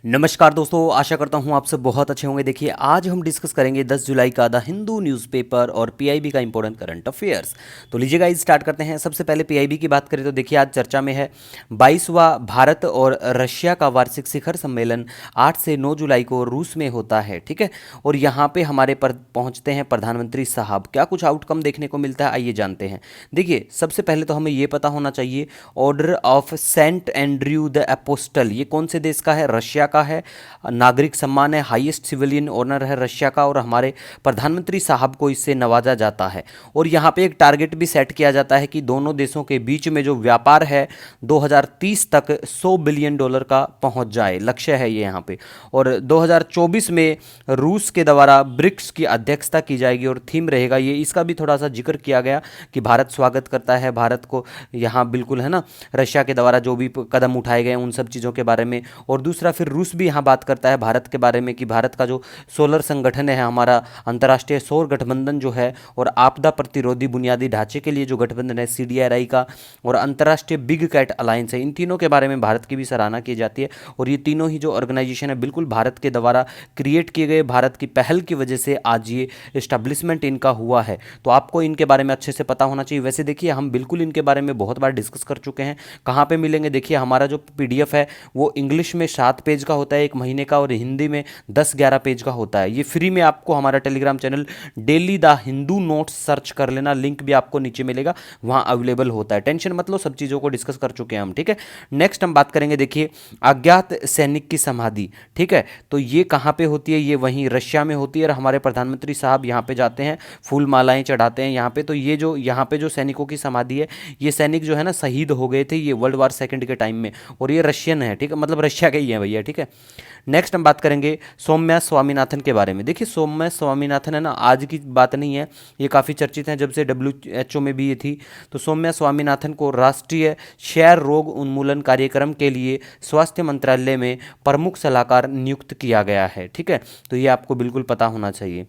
नमस्कार दोस्तों, आशा करता हूँ आप सब बहुत अच्छे होंगे। देखिए, आज हम डिस्कस करेंगे 10 जुलाई का द हिंदू न्यूज़पेपर और पीआईबी का इंपॉर्टेंट करंट अफेयर्स। तो लीजिए गाइस, स्टार्ट करते हैं। सबसे पहले पीआईबी की बात करें तो देखिए, आज चर्चा में है 22वां भारत और रशिया का वार्षिक शिखर सम्मेलन 8 से 9 जुलाई को रूस में होता है। ठीक है, और यहाँ पे हमारे पर पहुँचते हैं प्रधानमंत्री साहब। क्या कुछ आउटकम देखने को मिलता है, आइए जानते हैं। देखिए, सबसे पहले तो हमें ये पता होना चाहिए, Order of Saint Andrew the Apostle ये कौन से देश का है? रशिया का है। नागरिक सम्मान है, हाईएस्ट सिविलियन ऑनर है रशिया का, और हमारे प्रधानमंत्री साहब को इससे नवाजा जाता है। और यहाँ पे एक टारगेट भी सेट किया जाता है कि दोनों देशों के बीच में जो व्यापार है 2030 तक $100 बिलियन का पहुंच जाए, लक्ष्य है ये यहाँ पे। और 2024 में रूस के द्वारा ब्रिक्स की अध्यक्षता की जाएगी और थीम रहेगा ये, इसका भी थोड़ा सा जिक्र किया गया कि भारत स्वागत करता है भारत को यहाँ, बिल्कुल है ना, रशिया के द्वारा जो भी कदम उठाए गए उन सब चीज़ों के बारे में। और दूसरा फिर रूस भी यहाँ बात करता है भारत के बारे में कि भारत का जो सोलर संगठन है, हमारा अंतर्राष्ट्रीय सौर गठबंधन जो है, और आपदा प्रतिरोधी बुनियादी ढांचे के लिए जो गठबंधन है सीडीआरआई का, और अंतर्राष्ट्रीय बिग कैट अलायंस है, इन तीनों के बारे में भारत की भी सराहना की जाती है। और ये तीनों ही जो ऑर्गेनाइजेशन है बिल्कुल भारत के द्वारा क्रिएट किए गए, भारत की पहल की वजह से आज ये इस्टेब्लिशमेंट इनका हुआ है। तो आपको इनके बारे में अच्छे से पता होना चाहिए। वैसे देखिए, हम बिल्कुल इनके बारे में बहुत बार डिस्कस कर चुके हैं। कहाँ पे मिलेंगे? देखिए, हमारा जो पीडीएफ है वो इंग्लिश में 7 पेज का होता है एक महीने का, और हिंदी में 10-11 पेज का होता है। ये फ्री में आपको हमारा Telegram channel daily the Hindu notes search कर लेना, लिंक भी आपको नीचे मिलेगा, वहाँ अवेलेबल होता है। टेंशन मत लो, सब चीज़ों को डिस्कस कर चुके हैं हम। ठीक है, नेक्स्ट हम बात करेंगे। देखिए, अज्ञात सैनिक की समाधि, ठीक है, तो ये कहाँ पे होती है? ये वहीं रशिया में होती है, और हमारे प्रधानमंत्री साहब यहाँ पे जाते हैं, फूल मालाएं चढ़ाते हैं यहाँ पे। तो ये जो यहाँ पे जो सैनिकों की समाधि है, ये सैनिक जो है ना शहीद हो गए थे ये वर्ल्ड वार सेकंड के टाइम में, और ये रशियन है। ठीक है, मतलब रशिया के ही है भैया। ठीक है, नेक्स्ट हम बात करेंगे सौम्या स्वामीनाथन के बारे में। देखिए, सौम्या स्वामीनाथन है ना, आज की बात नहीं है, ये काफ़ी चर्चित हैं जब से WHO में भी ये थी। तो सौम्या स्वामीनाथन को राष्ट्रीय क्षय रोग उन्मूलन कार्यक्रम के लिए स्वास्थ्य मंत्रालय में प्रमुख सलाहकार नियुक्त किया गया है। ठीक है, तो ये आपको बिल्कुल पता होना चाहिए।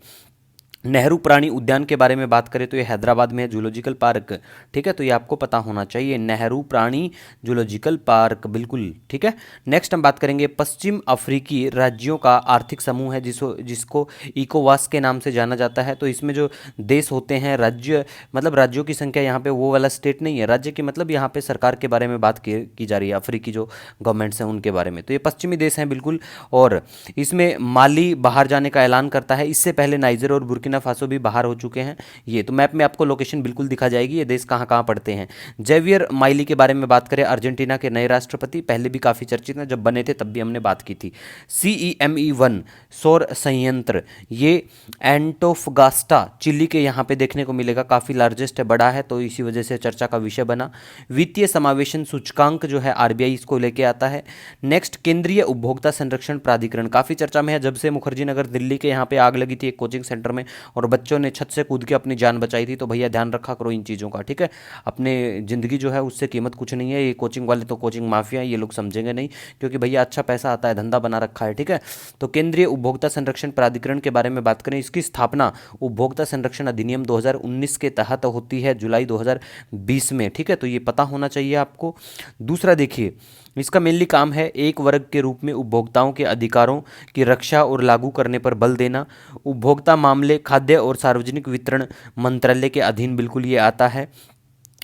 नेहरू प्राणी उद्यान के बारे में बात करें तो ये हैदराबाद में है, जूलॉजिकल पार्क। ठीक है, तो ये आपको पता होना चाहिए, नेहरू प्राणी जूलॉजिकल पार्क, बिल्कुल। ठीक है, नेक्स्ट हम बात करेंगे पश्चिम अफ्रीकी राज्यों का आर्थिक समूह है जिसको इकोवास के नाम से जाना जाता है। तो इसमें जो देश होते हैं, राज्य मतलब राज्यों की संख्या, यहाँ पे वो वाला स्टेट नहीं है, राज्य की मतलब यहाँ पे सरकार के बारे में बात की जा रही है, अफ्रीकी जो गवर्नमेंट्स हैं उनके बारे में। तो ये पश्चिमी देश हैं बिल्कुल, और इसमें माली बाहर जाने का ऐलान करता है। इससे पहले नाइजर और बुर्किना फासो भी बाहर हो चुके हैं। ये तो मैप में आपको लोकेशन बिल्कुल दिखा जाएगी, ये देश कहाँ कहाँ पड़ते हैं। जेवियर माइली के बारे में बात करें, अर्जेंटीना के नए राष्ट्रपति, पहले भी काफ़ी चर्चित हैं, जब बने थे तब भी हमने बात की थी। CEME-1 सौर संयंत्र, ये एंटोफगास्टा चिली के यहाँ पे देखने को मिलेगा, काफ़ी लार्जेस्ट है, बड़ा है, तो इसी वजह से चर्चा का विषय बना। वित्तीय समावेशन सूचकांक जो है RBI इसको लेके आता है। नेक्स्ट, केंद्रीय उपभोक्ता संरक्षण प्राधिकरण, काफ़ी चर्चा में है जब से मुखर्जी नगर दिल्ली के यहाँ पे आग लगी थी एक कोचिंग सेंटर में, और बच्चों ने छत से कूद के अपनी जान बचाई थी। तो भैया ध्यान रखा करो इन चीज़ों का। ठीक है, अपने ज़िंदगी जो है उससे कीमत कुछ नहीं है। ये कोचिंग वाले तो कोचिंग माफिया है, ये लोग समझेंगे नहीं, क्योंकि भैया अच्छा पैसा आता है, धंधा बना रखा है। ठीक है, तो केंद्रीय उपभोक्ता संरक्षण प्राधिकरण के बारे में बात करें, इसकी स्थापना उपभोक्ता संरक्षण अधिनियम 2019 के तहत होती है, जुलाई 2020 में। ठीक है, तो ये पता होना चाहिए आपको। दूसरा देखिए, इसका मेनली काम है एक वर्ग के रूप में उपभोक्ताओं के अधिकारों की रक्षा और लागू करने पर बल देना। उपभोक्ता मामले, खाद्य और सार्वजनिक वितरण मंत्रालय के अधीन बिल्कुल ये आता है।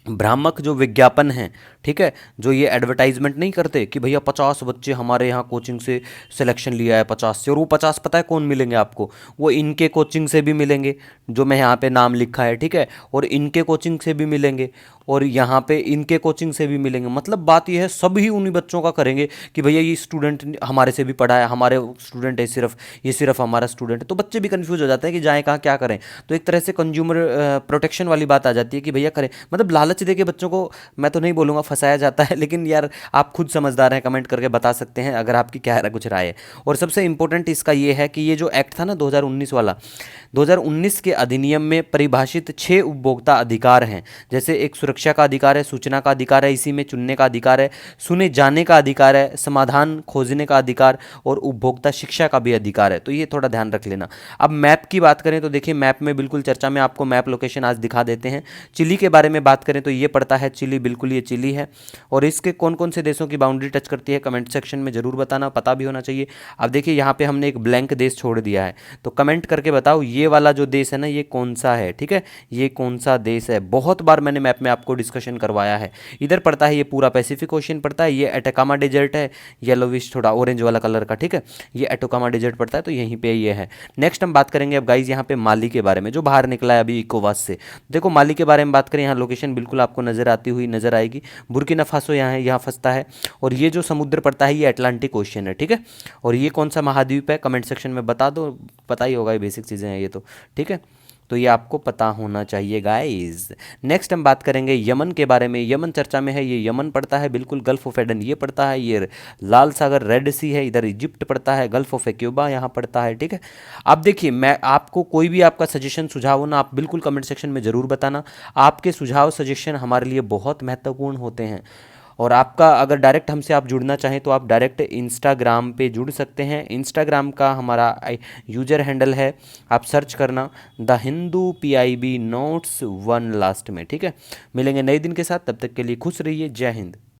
भ्रामक जो विज्ञापन हैं, ठीक है, जो ये एडवर्टाइजमेंट नहीं करते कि भैया 50 बच्चे हमारे यहाँ कोचिंग से सिलेक्शन लिया है 50 से, और वो 50 पता है कौन मिलेंगे आपको? वो इनके कोचिंग से भी मिलेंगे, जो मैं यहाँ पे नाम लिखा है। ठीक है, और इनके कोचिंग से भी मिलेंगे, और यहाँ पे इनके कोचिंग से भी मिलेंगे। मतलब बात यह है, सभी उन्हीं बच्चों का करेंगे कि भैया ये स्टूडेंट हमारे से भी पढ़ा है, हमारे स्टूडेंट है, सिर्फ ये सिर्फ हमारा स्टूडेंट है। तो बच्चे भी कंफ्यूज हो जाते हैं कि जाएँ कहाँ, क्या करें। तो एक तरह से कंज्यूमर प्रोटेक्शन वाली बात आ जाती है कि भैया करें, मतलब लालच दे के बच्चों को, मैं तो नहीं बोलूँगा फंसाया जाता है, लेकिन यार आप खुद समझदार हैं, कमेंट करके बता सकते हैं अगर आपकी क्या कुछ राय है। और सबसे इंपॉर्टेंट इसका ये है कि ये जो एक्ट था ना 2019 वाला, 2019 के अधिनियम में परिभाषित 6 उपभोक्ता अधिकार हैं। जैसे एक सुरक्षा का अधिकार है, सूचना का अधिकार है, इसी में चुनने का अधिकार है, सुने जाने का अधिकार है, समाधान खोजने का अधिकार, और उपभोक्ता शिक्षा का भी अधिकार है। तो ये थोड़ा ध्यान रख लेना। अब मैप की बात करें तो देखिए, मैप में बिल्कुल चर्चा में आपको मैप लोकेशन आज दिखा देते हैं। चिली के बारे में बात करें तो ये पड़ता है चिली, बिल्कुल ये चिली है। है और इसके कौन कौन से देशों की बाउंड्री टच करती है, कमेंट सेक्शन में जरूर बताना, पता भी होना चाहिए। अब देखिए यहाँ पे हमने एक ब्लैंक देश छोड़ दिया है, तो कमेंट करके बताओ ये वाला जो देश है ना ये कौन सा है, ठीक है, ये कौन सा देश है। बहुत बार मैंने मैप में आपको डिस्कशन करवाया है। इधर पड़ता है ये पूरा पैसिफिक ओशियन पड़ता है, ये एटाकामा डेजर्ट है, येलोविश थोड़ा ऑरेंज वाला कलर का, ठीक है, ये एटाकामा डेजर्ट पड़ता है, तो यहीं पे ये है। नेक्स्ट हम बात करेंगे अब गाइज यहाँ पे माली के बारे में, जो बाहर निकला है अभी इकोवास से। देखो माली के बारे में बात करें, यहाँ लोकेशन बिल्कुल आपको नजर आती हुई नजर आएगी। बुर्किना फासो यहाँ है, यहाँ फंसता है, और ये जो समुद्र पड़ता है ये अटलांटिक ओशियन है, ठीक है। और ये कौन सा महाद्वीप है कमेंट सेक्शन में बता दो, पता ही होगा, ये बेसिक चीज़ें हैं ये तो, ठीक है, तो ये आपको पता होना चाहिए गाइस। नेक्स्ट हम बात करेंगे यमन के बारे में। यमन चर्चा में है, ये यमन पड़ता है बिल्कुल, गल्फ ऑफ एडन ये पड़ता है, ये लाल सागर रेड सी है, इधर इजिप्ट पड़ता है, गल्फ ऑफ एक्यूबा यहाँ पड़ता है, ठीक है। अब देखिए मैं आपको कोई भी आपका सजेशन सुझाव हो ना, आप बिल्कुल कमेंट सेक्शन में ज़रूर बताना। आपके सुझाव सजेशन हमारे लिए बहुत महत्वपूर्ण होते हैं। और आपका अगर डायरेक्ट हमसे आप जुड़ना चाहें तो आप डायरेक्ट इंस्टाग्राम पे जुड़ सकते हैं। इंस्टाग्राम का हमारा यूजर हैंडल है, आप सर्च करना the Hindu PIB notes 1 last में, ठीक है। मिलेंगे नए दिन के साथ, तब तक के लिए खुश रहिए, जय हिंद।